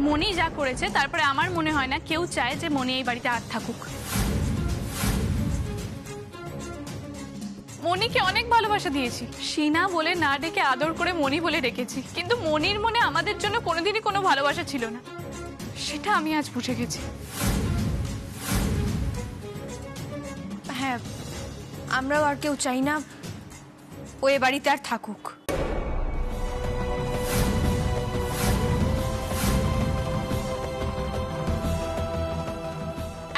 মনি যা করেছে তারপরে আমার মনে হয় না কেউ চায় যে মনি এই বাড়িতে আর থাকুক। মনিকে অনেক ভালোবাসা দিয়েছি, সিনা বলে না ডেকে আদর করে মনি বলে ডেকেছি, কিন্তু মনির মনে আমাদের জন্য কোনোদিনই কোনো ভালোবাসা ছিল না, সেটা আমি আজ বুঝে গেছি। হ্যাঁ, আমরাও আর কেউ চাই না ও এ বাড়িতে আর থাকুক।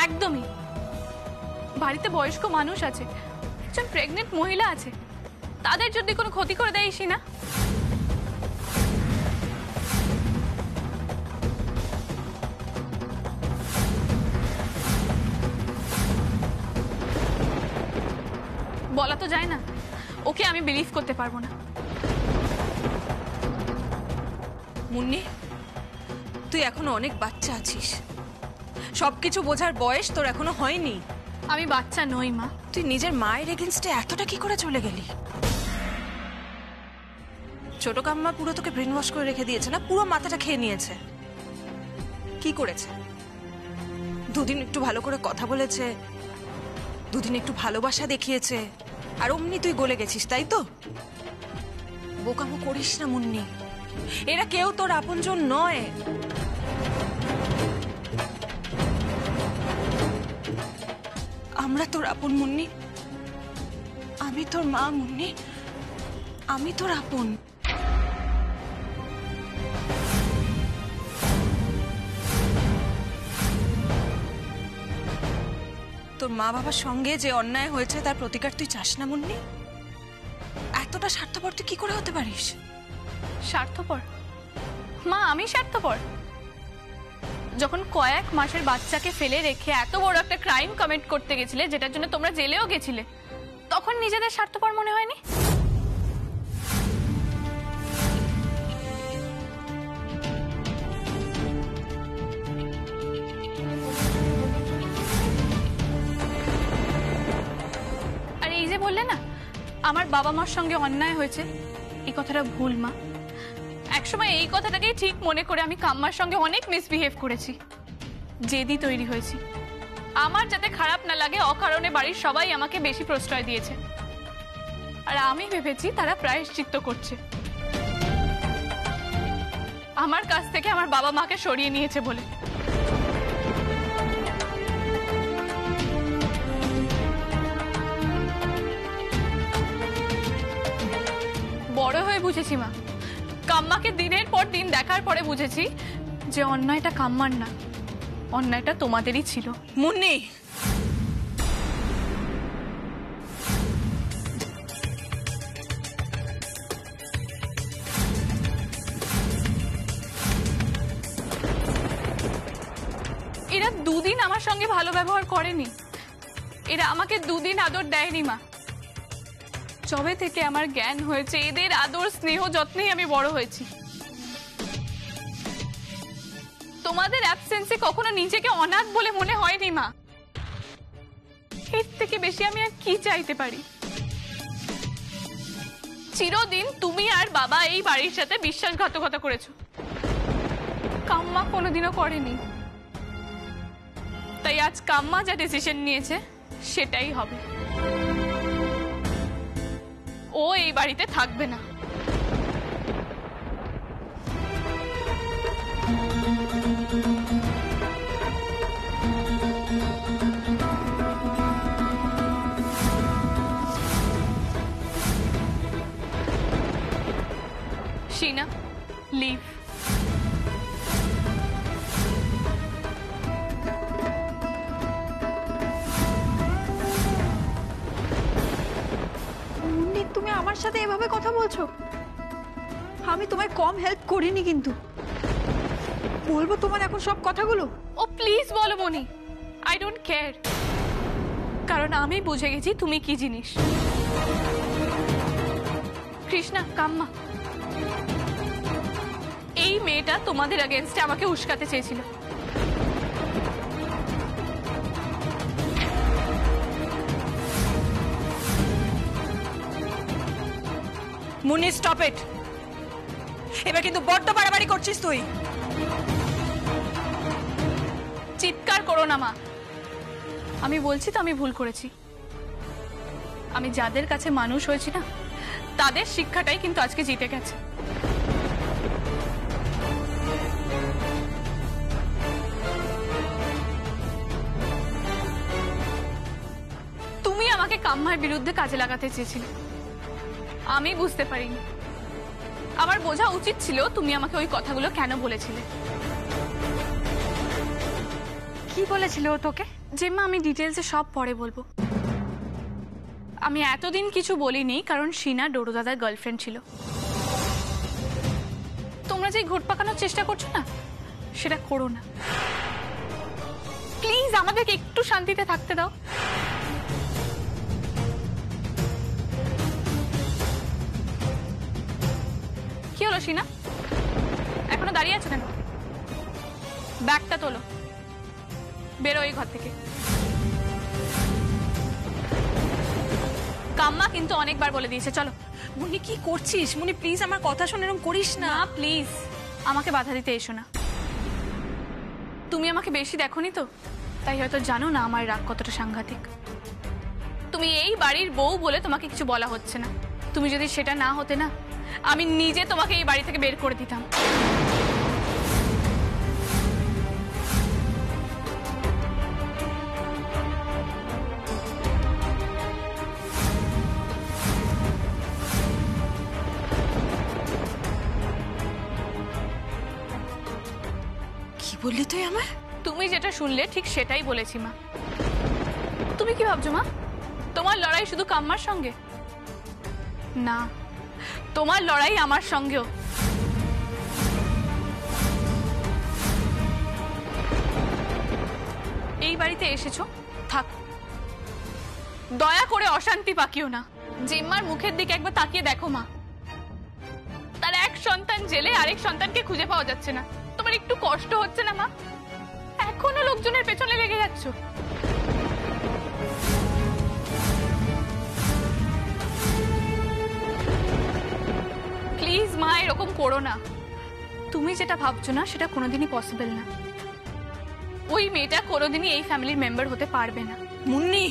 একদমই। বাড়িতে বয়স্ক মানুষ আছে, একজন প্রেগনেন্ট মহিলা আছে, তাদের যদি কোনো ক্ষতি করে দেয় সিনা, বলা তো যায় না, ওকে আমি বিলিভ করতে পারবো না। মুন্নি, তুই এখনো অনেক বাচ্চা আছিস, সবকিছু বোঝার বয়স তোর এখনো হয়নি। আমি বাচ্চা নই মা। তুই নিজের মায়ের এগেইনস্টে এতটা কি করে চলে গেলি? ছোট কাম্মা পুরো তোকে ব্রেন ওয়াশ করে রেখে দিয়েছে না, পুরো মাথাটা খেয়ে নিয়েছে। কি করেছে? দুদিন একটু ভালো করে কথা বলেছে, দুদিন একটু ভালোবাসা দেখিয়েছে, আর অমনি তুই গলে গেছিস, তাই তো? বোকামো করিস না মুন্নি, এরা কেউ তোর আপনজন নয়। আমরা তোর আপন মুন্নি, আমি তোর মা মুন্নি, আমি তোর আপন। তোর মা বাবার সঙ্গে যে অন্যায় হয়েছে তার প্রতিকার তুই চাস না মুন্নি? এতটা স্বার্থপর তুই কি করে হতে পারিস? স্বার্থপর? মা আমি স্বার্থপর? যখন কয়েক মাসের বাচ্চাকে ফেলে রেখে এত বড় একটা ক্রাইম কমিট করতে গেছিলে, যেটার জন্য তোমরা জেলেও গেছিলে, তখন নিজেদের স্বার্থপর মনে হয়নি? আর এই যে বললে না আমার বাবা মার সঙ্গে অন্যায় হয়েছে, এই কথাটা ভুল মা। একসময় এই কথাটাকেই ঠিক মনে করে আমি কাম্মার সঙ্গে অনেক মিসবিহেভ করেছি, জেদি তৈরি হয়েছি। আমার যাতে খারাপ না লাগে অকারণে বাড়ির সবাই আমাকে বেশি প্রশ্রয় দিয়েছে, আর আমি ভেবেছি তারা প্রায়শ্চিত্ত করছে, আমার কাছ থেকে আমার বাবা মাকে সরিয়ে নিয়েছে বলে। বড় হয়ে বুঝেছি মা, কাম্মাকে দিনের পর দিন দেখার পরে বুঝেছি যে অন্যায়টা কাম্মার না, অন্যায়টা তোমাদেরই ছিল। মুন্নি, এরা দুদিন আমার সঙ্গে ভালো ব্যবহার করেনি, এরা আমাকে দুদিন আদর দেয়নি মা। যবে থেকে আমার জ্ঞান হয়েছে এদের আদর স্নেহ যত্নেই আমি বড় হয়েছি। তোমাদের অ্যাবসেন্সে কখনো নিজেকে অনাথ বলে মনে হয়নি মা। এর থেকে বেশি আমি আর কি চাইতে পারি? চিরদিন তুমি আর বাবা এই বাড়ির সাথে বিশ্বাসঘাতকতা করেছো, কাম্মা কোনোদিনও করেনি। তাই আজ কাম্মা যা ডিসিশন নিয়েছে সেটাই হবে। ও এই বাড়িতে থাকবে না। Sheena, leave. তুমি আমার সাথে এভাবে কথা বলছো? আমি তোমায় কম হেল্প করিনি, কিন্তু বলবো তোমার এখন সব কথাগুলো? ও প্লিজ বলো মনি, আই ডোন্ট কেয়ার, কারণ আমি বুঝে গেছি তুমি কি জিনিস। কৃষ্ণা, কাম্মা, এই মেয়েটা তোমাদের এগেইনস্টে আমাকে উস্কাতে চেয়েছিল। Munni, stop it. এবার কিন্তু বড্ড বাড়াবাড়ি করছিস তুই। চিৎকার করো না মা। আমি বলছি তো আমি ভুল করেছি। আমি যাদের কাছে মানুষ হয়েছি না, তাদের শিক্ষাটাই কিন্তু আজকে জিতে গেছে। তুমি আমাকে কাম্মার বিরুদ্ধে কাজে লাগাতে চেয়েছিলে, আমি বুঝতে পারিনি। আমার বোঝা উচিত ছিল তুমি আমাকে ওই কথাগুলো কেন বলেছিলে। কি বলেছিল ও তোকে? জেম্মা, আমি ডিটেলসে সব পরে বলবো। আমি এতদিন কিছু বলিনি কারণ শিনা ডোরো দাদার গার্লফ্রেন্ড ছিল। তোমরা যে ঘুট পাকানোর চেষ্টা করছো না, সেটা করো না প্লিজ। আমাদেরকে একটু শান্তিতে থাকতে দাও। কি হলো শিনা, এখনো দাঁড়িয়ে আছো কেন? ব্যাগটা তোলো, বেরো এই ঘর থেকে। কাম্মা কিন্তু অনেকবার বলে দিয়েছে, চলো। মুন্নি কি করছিস? মুন্নি প্লিজ আমার কথা শোন, এরকম করিস না। না প্লিজ, আমাকে বাধা দিতে এসো না। তুমি আমাকে বেশি দেখোনি তো, তাই হয়তো জানো না আমার রাগ কতটা সাংঘাতিক। তুমি এই বাড়ির বউ বলে তোমাকে কিছু বলা হচ্ছে না। তুমি যদি সেটা না হতে না, আমি নিজে তোমাকে এই বাড়ি থেকে বের করে দিতাম। কি বললি তুই আমার? তুমি যেটা শুনলে ঠিক সেটাই বলেছি মা। তুমি কি ভাবছো মা, তোমার লড়াই শুধু কাম্মার সঙ্গে? না, তোমার লড়াই আমার সঙ্গেও। এই বাড়িতে এসেছো, থাকো। দয়া করে অশান্তি পাকিও না। জেম্মার মুখের দিকে একবার তাকিয়ে দেখো মা। তার এক সন্তান জেলে, আরেক সন্তানকে খুঁজে পাওয়া যাচ্ছে না। তোমার একটু কষ্ট হচ্ছে না মা? এখনো লোকজনের পেছনে লেগে যাচ্ছ। প্লিজ মা, এরকম করো না। তুমি যেটা ভাবছো না সেটা কোনোদিনই পসিবল না। ওই মেয়েটা কোনোদিনই এই ফ্যামিলির মেম্বার হতে পারবে না। মুন্নি,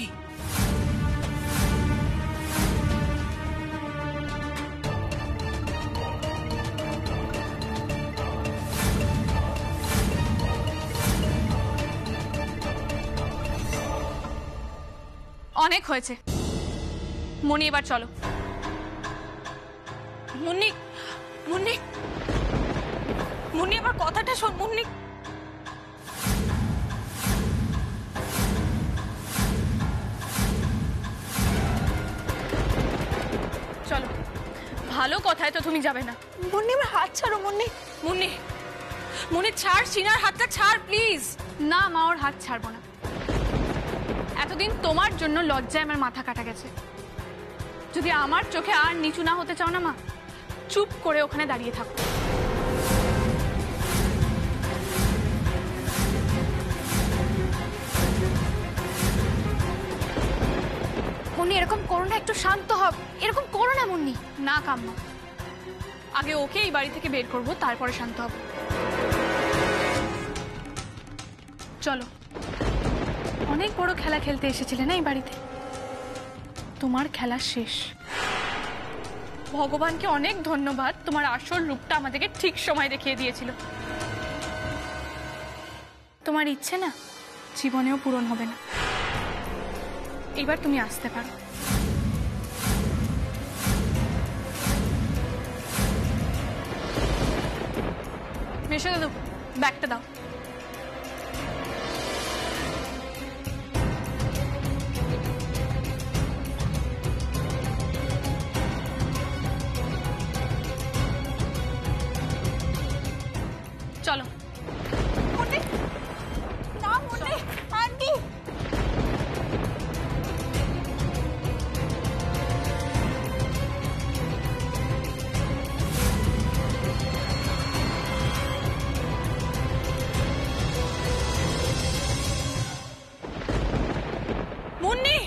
অনেক হয়েছে মনি, এবার চলো। মুন্নি, মুন্নি, মুন্নি আমার কথাটা শোন। মুন্নি, চলো। ভালো কথায় তো তুমি যাবে না। মুন্নি আমার হাত ছাড়ো। মুন্নি, মুন্নি, মুন্নি ছাড়, শিনার হাতটা ছাড় প্লিজ। না মা, ওর হাত ছাড়বো না। এতদিন তোমার জন্য লজ্জায় আমার মাথা কাটা গেছে। যদি আমার চোখে আর নিচু না হতে চাও না মা, চুপ করে ওখানে দাঁড়িয়ে থাকো। মুন্নি এরকম করো না, একটু শান্ত হও। এরকম করো না মুন্নি। না কাম্মা, আগে ওকে এই বাড়ি থেকে বের করবো, তারপরে শান্ত হব। চলো। অনেক বড় খেলা খেলতে এসেছিলে না এই বাড়িতে, তোমার খেলা শেষ। ভগবানকে অনেক ধন্যবাদ, তোমার আসল রূপটা আমাদেরকে ঠিক সময় দেখিয়ে দিয়েছিল। তোমার ইচ্ছে না জীবনেও পূরণ হবে না। এবার তুমি আসতে পারো। মেশো দাদু, ব্যাগটা দাও। চলো। মুন্নি,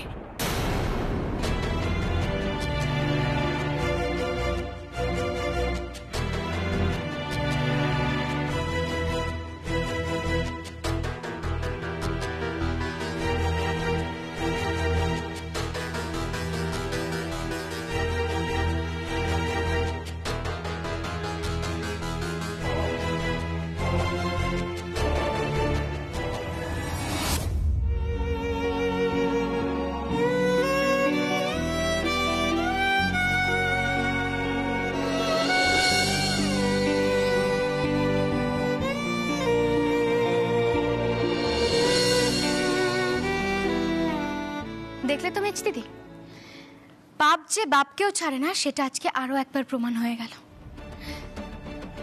দেখলে তো মেজ দিদি, বাপ যে বাপকেও ছাড়ে না সেটা আজকে আরো একবার প্রমাণ হয়ে গেল।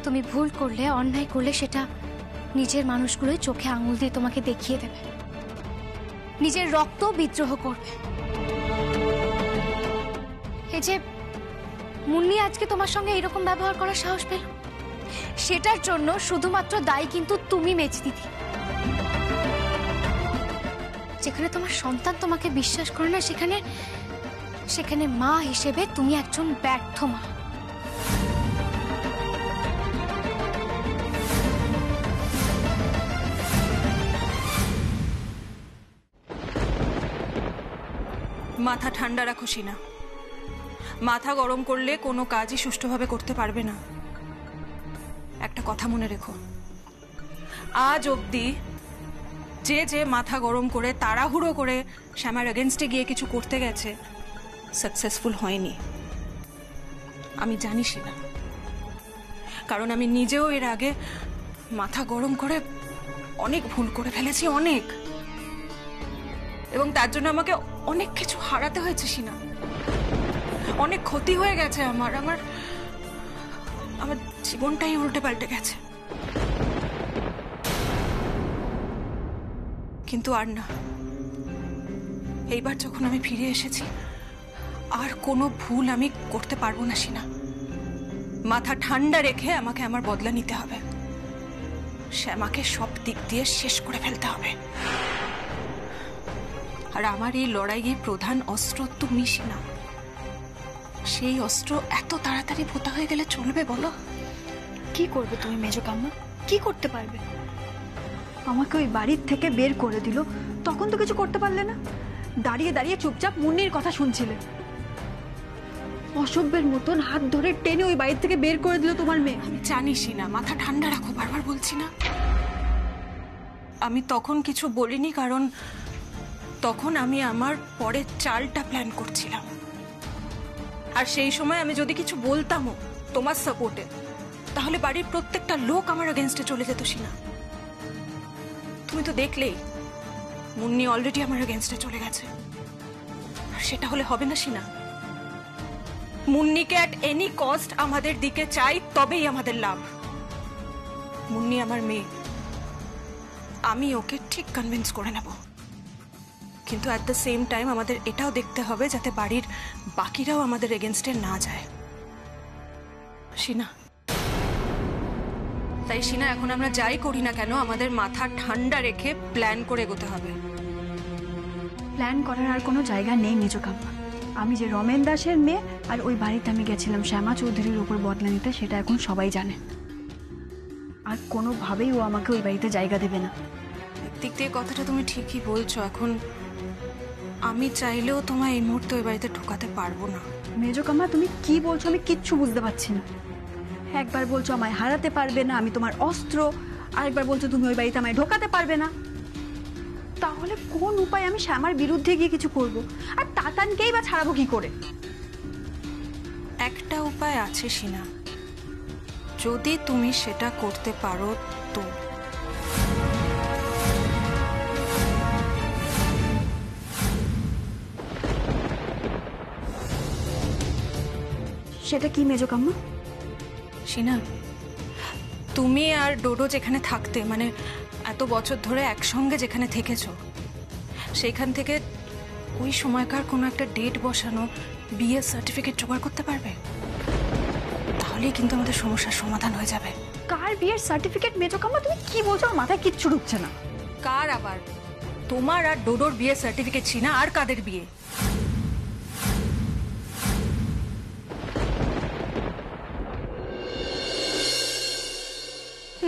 তুমি ভুল করলে, অন্যায় করলে সেটা নিজের মানুষগুলোই চোখে আঙুল দিয়ে তোমাকে দেখিয়ে দেবে, নিজের রক্ত বিদ্রোহ করবে। এই যে মুন্নি আজকে তোমার সঙ্গে এরকম ব্যবহার করার সাহস পেল, সেটার জন্য শুধুমাত্র দায়ী কিন্তু তুমি মেজ দিদি। যেখানে তোমার সন্তান তোমাকে বিশ্বাস করে না, সেখানে মা হিসেবে তুমি একজন ব্যর্থ মা। মাথা ঠান্ডা রাখো সিনা। মাথা গরম করলে কোনো কাজই সুষ্ঠুভাবে করতে পারবে না। একটা কথা মনে রেখো, আজ অবধি যে মাথা গরম করে তাড়াহুড়ো করে শ্যামার এগেনস্টে গিয়ে কিছু করতে গেছে, সাকসেসফুল হয়নি। আমি জানিস না, কারণ আমি নিজেও এর আগে মাথা গরম করে অনেক ভুল করে ফেলেছি, অনেক। এবং তার জন্য আমাকে অনেক কিছু হারাতে হয়েছে সিনা, অনেক ক্ষতি হয়ে গেছে আমার আমার আমার জীবনটাই উল্টে পাল্টে গেছে। কিন্তু আর না, এইবার যখন আমি ফিরে এসেছি আর কোনো ভুল আমি করতে পারবো না সিনা। মাথা ঠান্ডা রেখে আমাকে আমার বদলা নিতে হবে, শ্যামাকে সব দিক দিয়ে শেষ করে ফেলতে হবে। আর আমার এই লড়াইয়ের প্রধান অস্ত্র তুমি সিনা। সেই অস্ত্র এত তাড়াতাড়ি ভোতা হয়ে গেলে চলবে বলো? কি করবে তুমি মেজো কাম্মা? কি করতে পারবে? আমাকে ওই বাড়ির থেকে বের করে দিল, তখন তো কিছু করতে পারলে না। দাঁড়িয়ে দাঁড়িয়ে চুপচাপ মুন্নির কথা শুনছিলে। অসভ্যের মতন হাত ধরে টেনে ওই বাড়ির থেকে বের করে দিল তোমার মেয়ে। আমি জানিসই না, মাথা ঠান্ডা রাখো, বারবার বলছি না। আমি তখন কিছু বলিনি, কারণ তখন আমি আমার পরের চালটা প্ল্যান করছিলাম। আর সেই সময় আমি যদি কিছু বলতামও তোমার সাপোর্টে, তাহলে বাড়ির প্রত্যেকটা লোক আমার এগেনস্টে চলে যেত সিনা। তুমি তো দেখলেই মুন্নি অলরেডি আমার এগেনস্টে চলে গেছে। আর সেটা হলে হবে না সিনা। মুন্নিকে অ্যাট এনি কস্ট আমাদের দিকে চাই, তবেই আমাদের লাভ। মুন্নি আমার মেয়ে, আমি ওকে ঠিক কনভিন্স করে নেব। কিন্তু অ্যাট দ্য সেম টাইম আমাদের এটাও দেখতে হবে যাতে বাড়ির বাকিরাও আমাদের এগেনস্টে না যায় সিনা। তাই সিনা, এখন আমরা যাই করি না কেন, আমাদের মাথা ঠান্ডা রেখে প্ল্যান করে এগোতে হবে। প্ল্যান করার আর কোনো জায়গা নেই মেজো কাম্মা। আমি যে রমেন দাসের মেয়ে, আর ওই বাড়িতে আমি গেছিলাম শ্যামা চৌধুরীর উপর বদলা নিতে, সেটা এখন সবাই জানে। আর কোনোভাবেই ও আমাকে ওই বাড়িতে জায়গা দেবে না। দিক দিয়ে কথাটা তুমি ঠিকই বলছো। এখন আমি চাইলেও তোমায় এই মুহূর্তে ওই বাড়িতে ঢোকাতে পারবো না। মেজো কাম্মা, তুমি কি বলছো আমি কিচ্ছু বুঝতে পারছি না। একবার বলছো আমায় হারাতে পারবে না, আমি তোমার অস্ত্র, আরেকবার বলছো তুমি ওই বাড়িতে আমায় ঢোকাতে পারবে না। তাহলে কোন উপায় আমি শ্যামার বিরুদ্ধে গিয়ে কিছু করব? আর তাতানকেই বা ছাড়াবো কি করে? একটা উপায় আছে সিনা, যদি তুমি সেটা করতে পারো তো। সেটা কি মেজো কাম্মা? সিনা, তুমি আর ডোডো যেখানে থাকতে, মানে এত বছর ধরে একসঙ্গে যেখানে থেকেছো, সেইখান থেকে ওই সময়কার কোনো একটা ডেট বসানো বিয়ে সার্টিফিকেট জোগাড় করতে পারবে? তাহলেই কিন্তু আমাদের সমস্যার সমাধান হয়ে যাবে। কার বিয়ের সার্টিফিকেট মেজো কাম্মা? তুমি কি বলছো? আমার মাথায় কিচ্ছু ঢুকছে না। কার আবার? তোমার আর ডোডোর বিয়ের সার্টিফিকেট সিনা। আর কাদের বিয়ে?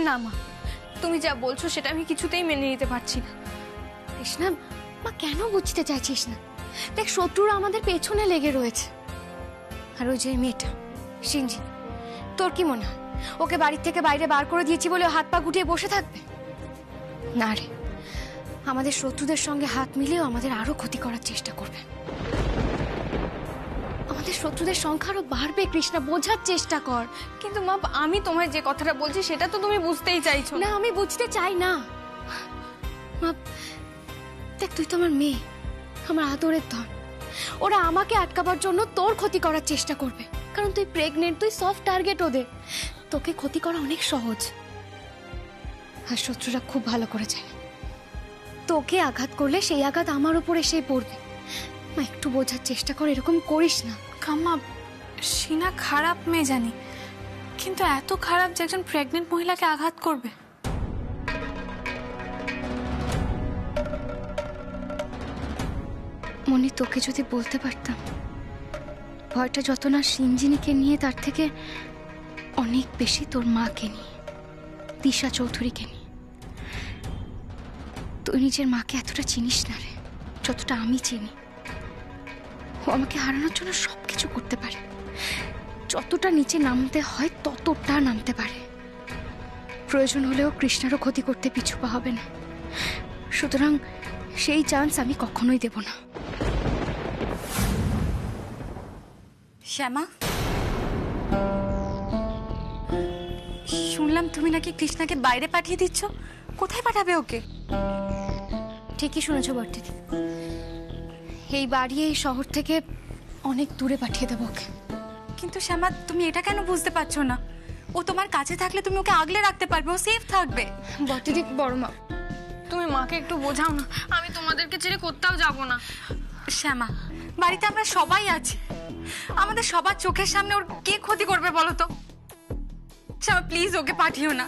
না মা, তুমি যা বলছো সেটা আমি কিছুতেই মেনে নিতে পারছি না। কৃষ্ণা, মা কেন বুঝতে চাইছিস না? দেখ, শত্রুরা আমাদের পেছনে লেগে রয়েছে। আর ওই যে মেয়েটা সিনজি, তোর কি মনে হয় ওকে বাড়ির থেকে বাইরে বার করে দিয়েছি বলে হাত পা গুটিয়ে বসে থাকবে? না রে, আমাদের শত্রুদের সঙ্গে হাত মিলিয়েও আমাদের আরো ক্ষতি করার চেষ্টা করবে। আমাদের শত্রুদের সংখ্যা আরো বাড়বে। কৃষ্ণা, বোঝার চেষ্টা কর। কিন্তু মা, আমি তোমায় যে কথাটা বলছি সেটা তো তুমি বুঝতেই চাইছো না, আমি বুঝতে চাই না। মা দেখ, তুই তো আমার মেয়ে, আমার আদরের ধন। ওরা আমাকে আটকাবার জন্য তোর ক্ষতি করার চেষ্টা করবে, কারণ তুই প্রেগনেন্ট, তুই সফট টার্গেট ওদের। তোকে ক্ষতি করা অনেক সহজ। আর শত্রুরা খুব ভালো করে জানে তোকে আঘাত করলে সেই আঘাত আমার উপর এসেই পড়বে। মা, একটু বোঝার চেষ্টা কর, এরকম করিস না। কাম্মা, সিনা খারাপ মেয়ে জানি, কিন্তু এত খারাপ যে একজন প্রেগনেন্ট মহিলাকে আঘাত করবে? মনি, তোকে যদি বলতে পারতাম, ভয়টা যত না সিঞ্জিনীকে নিয়ে তার থেকে অনেক বেশি তোর মাকে নিয়ে, দিশা চৌধুরীকে নিয়ে। তুই নিজের মাকে এতটা চিনিস না রে, যতটা আমি চিনি। ও আমাকে হারানোর জন্য সবকিছু করতে পারে, যতটা নিচে নামতে হয় ততটা নামতে পারে। প্রয়োজন হলেও কৃষ্ণারও ক্ষতি করতে পিছু পা হবে না। সুতরাং সেই চান্স আমি কখনোই দেব না। শ্যামা, শুনলাম তুমি নাকি কৃষ্ণাকে বাইরে পাঠিয়ে দিচ্ছ। কোথায় পাঠাবে ওকে? ঠিকই শুনেছ বর্দিদি, এই বাড়ি, এই শহর থেকে অনেক দূরে পাঠিয়ে দেবো ওকে। কিন্তু শ্যামা, তুমি এটা কেন বুঝতে পারছো না? ও তোমার কাছে থাকলে তুমি ওকে আগলে রাখতে পারবে, ও সেফ থাকবে। বর্দিদি, বড় মা, তুমি মাকে একটু বোঝাও না। আমি তোমাদেরকে ছেড়ে কোথাও যাব না। শ্যামা, বাড়িতে আমরা সবাই আছি, আমাদের সবার চোখের সামনে ওর কে ক্ষতি করবে বলো তো? শ্যামা, প্লিজ ওকে পাঠিও না।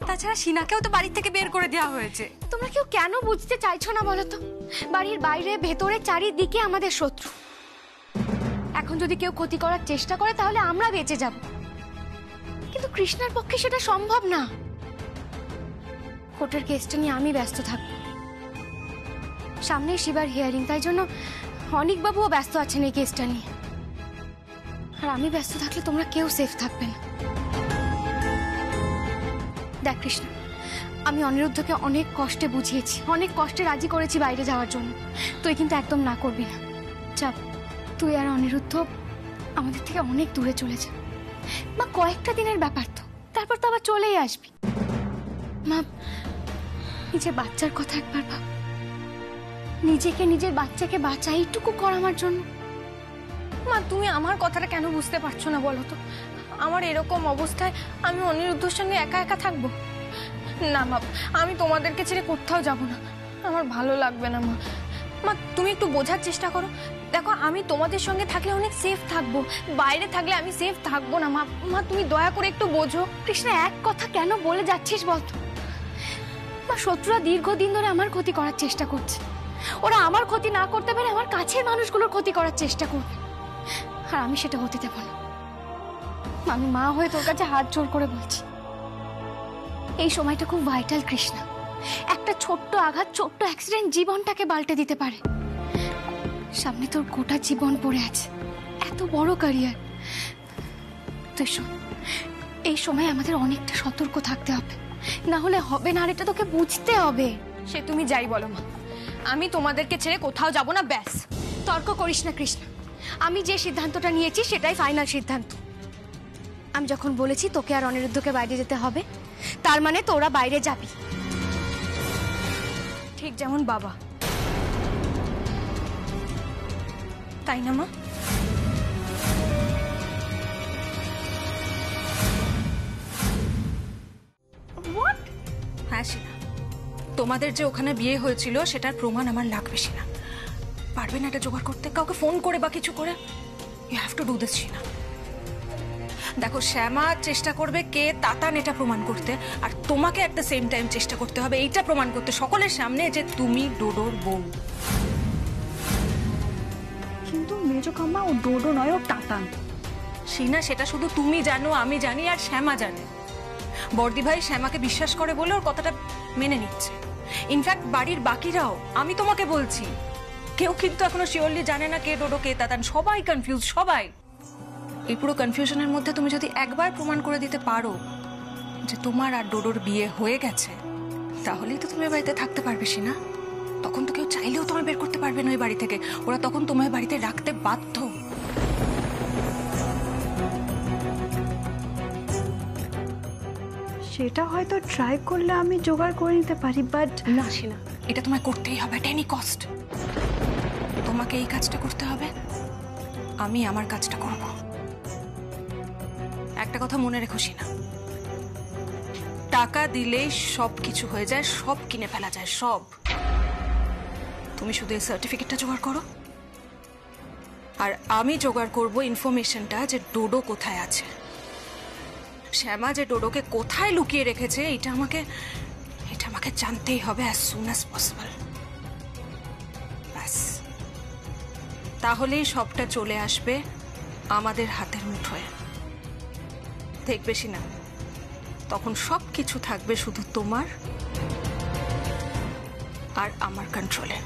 তাছাড়া সিনাকেও তো বাড়ি থেকে বের করে দেওয়া হয়েছে। তোমরা কেউ কেন বুঝতে চাইছো না বলো তো? বাড়ির বাইরে, ভেতরে, চারিদিকে আমাদের শত্রু। এখন যদি কেউ ক্ষতি করার চেষ্টা করে তাহলে আমরা বেঁচে যাব, কিন্তু কৃষ্ণার পক্ষে সেটা সম্ভব না। কোর্টের কেসটা নিয়ে আমি ব্যস্ত থাকবো, সামনে শিবার হিয়ারিং, তাই জন্য অনিকবাবুও ব্যস্ত আছেন এই কেসটা নিয়ে। আর আমি ব্যস্ত থাকলে তোমরা কেউ সেফ থাকবে না। দেখ কৃষ্ণ, আমি অনিরুদ্ধকে অনেক কষ্টে বুঝিয়েছি, অনেক কষ্টে রাজি করেছি বাইরে যাওয়ার জন্য। তুই কিন্তু একদম না করবি না। চাপ, তুই আর অনিরুদ্ধ আমাদের থেকে অনেক দূরে চলে যা। মা, কয়েকটা দিনের ব্যাপার তো, তারপর তো আবার চলেই আসবি। মা, নিজের বাচ্চার কথা একবার ভাব। নিজেকে, নিজের বাচ্চাকে বাঁচা, এইটুকু কর আমার জন্য। মা, তুমি আমার কথাটা কেন বুঝতে পারছো না বলো তো? আমার এরকম অবস্থায় আমি অনিরুদ্ধর সঙ্গে একা একা থাকবো না? মা, আমি তোমাদেরকে ছেড়ে কোথাও যাব না, আমার ভালো লাগবে না। মা, মা, তুমি একটু বোঝার চেষ্টা করো। দেখো, আমি তোমাদের সঙ্গে থাকলে অনেক সেফ থাকবো, বাইরে থাকলে আমি সেফ থাকবো না। মা, মা, তুমি দয়া করে একটু বোঝো। কৃষ্ণ, এক কথা কেন বলে যাচ্ছিস বলতো? মা, শত্রুরা দীর্ঘদিন ধরে আমার ক্ষতি করার চেষ্টা করছে। ওরা আমার ক্ষতি না করতে পারে আমার কাছের মানুষগুলোর ক্ষতি করার চেষ্টা করবে, আর আমি সেটা হতে দেব না। আমি মা হয়ে তোর কাছে হাত জোর করে বলছি, এই সময়টা খুব ভাইটাল কৃষ্ণা। একটা ছোট্ট আঘাত, ছোট্ট অ্যাক্সিডেন্ট জীবনটাকে পাল্টে দিতে পারে। সামনে তোর গোটা জীবন পড়ে আছে, এত বড় ক্যারিয়ার। তুই শোন, এই সময় আমাদের অনেকটা সতর্ক থাকতে হবে, না হলে হবে না। আর এটা তোকে বুঝতে হবে। সে তুমি যাই বলো মা, আমি তোমাদেরকে ছেড়ে কোথাও যাব না, ব্যাস। তর্ক করিস না কৃষ্ণা, আমি যে সিদ্ধান্তটা নিয়েছি সেটাই ফাইনাল সিদ্ধান্ত। আমি যখন বলেছি তোকে আর অনিরুদ্ধকে বাইরে যেতে হবে, তার মানে তোরা বাইরে যাবি। ঠিক যেমন বাবা, তাই না মা? হ্যাঁ সিনা, তোমাদের যে ওখানে বিয়ে হয়েছিল সেটার প্রমাণ আমার লাগবে সিনা। পারবে না এটা জোগাড় করতে? কাউকে ফোন করে বা কিছু করে? You have to do this সিনা। দেখো, শ্যামা চেষ্টা করবে কে তাতান এটা প্রমাণ করতে, আর তোমাকে অ্যাট দ্য সেম টাইম চেষ্টা করতে হবে এইটা প্রমাণ করতে সকলের সামনে যে তুমি ডোডোর বউ। কিন্তু মেজো কাম্মা, ও ডোডো নয়, ও তাতান। সিনা, সেটা শুধু তুমি জানো, আমি জানি, আর শ্যামা জানে। বর্দি ভাই শ্যামাকে বিশ্বাস করে বলে ওর কথাটা মেনে নিচ্ছে। ইনফ্যাক্ট বাড়ির বাকিরাও, আমি তোমাকে বলছি, কেউ কিন্তু এখনো শিওরলি জানে না কে ডোডো কে তাতান। সবাই কনফিউজ, সবাই। এই পুরো কনফিউশনের মধ্যে তুমি যদি একবার প্রমাণ করে দিতে পারো যে তোমার আর ডোডোর বিয়ে হয়ে গেছে, তাহলেই তো তুমি বাড়িতে থাকতে পারবে সিনা। তখন তো কেউ চাইলেও তোমায় বের করতে পারবে না ওই বাড়ি থেকে। ওরা তখন তোমায় বাড়িতে রাখতে বাধ্য। সেটা হয়তো ট্রাই করলে আমি জোগাড় করে নিতে পারি, বাট না সিনা, এটা তোমায় করতেই হবে এট এনি কস্ট। তোমাকে এই কাজটা করতে হবে, আমি আমার কাজটা করব। একটা কথা মনে রেখো সিনা, টাকা দিলেই সব কিছু হয়ে যায়, সব কিনে ফেলা যায়, সব। তুমি শুধু এই সার্টিফিকেটটা জোগাড় করো, আর আমি জোগাড় করব ইনফরমেশনটা যে ডোডো কোথায় আছে। শ্যামা যে ডোডোকে কোথায় লুকিয়ে রেখেছে এটা আমাকে জানতেই হবে অ্যাজ সুন অ্যাজ পসিবল। ব্যাস, তাহলেই সবটা চলে আসবে আমাদের হাতের মুঠোয়। দেখবে সিনা, তখন সব কিছু থাকবে শুধু তোমার আর আমার কন্ট্রোলে।